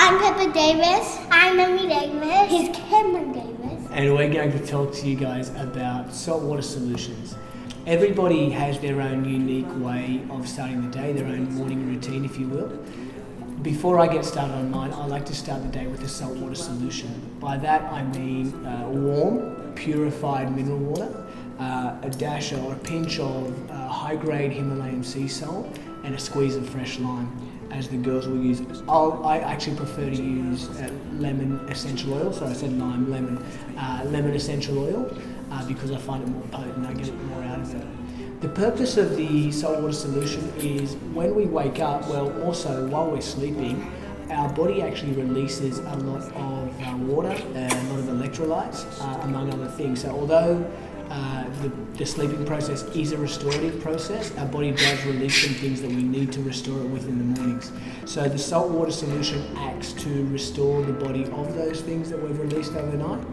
I'm Pepper Davis. I'm Emmy Davis. He's Cameron Davis. And we're going to talk to you guys about saltwater solutions. Everybody has their own unique way of starting the day, their own morning routine, if you will. Before I get started on mine, I like to start the day with a saltwater solution. By that I mean warm, purified mineral water, a dash or a pinch of high-grade Himalayan sea salt, and a squeeze of fresh lime, as the girls will use. I actually prefer to use lemon essential oil, so I said lime, lemon essential oil, because I find it more potent, I get more out of it. The purpose of the saltwater solution is when we wake up, well, also while we're sleeping, our body actually releases a lot of water, a lot of electrolytes, among other things. So although the sleeping process is a restorative process, our body does release some things that we need to restore it within the mornings. So the saltwater solution acts to restore the body of those things that we've released overnight.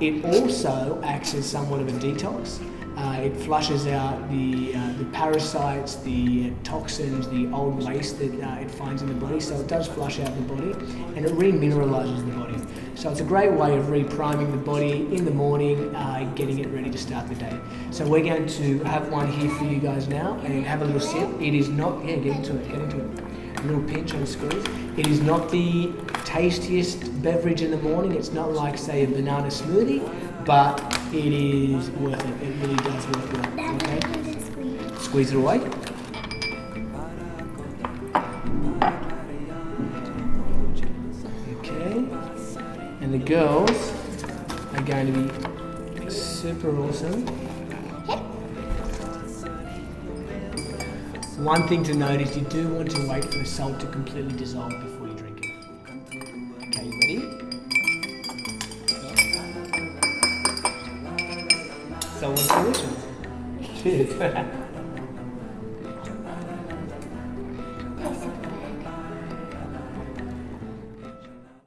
It also acts as somewhat of a detox. It flushes out the parasites, the toxins, the old waste that it finds in the body, so it does flush out the body, and it remineralizes the body. So it's a great way of repriming the body in the morning, getting it ready to start the day. So we're going to have one here for you guys now, and have a little sip. It is not, get into it. A little pinch and a squeeze. It is not the tastiest beverage in the morning. It's not like, say, a banana smoothie, but it is worth it. It really does work well. Okay? Squeeze it away. Okay. And the girls are going to be super awesome. One thing to note is you do want to wait for the salt to completely dissolve before you drink it. Okay, you ready? Saltwater solution. Cheers.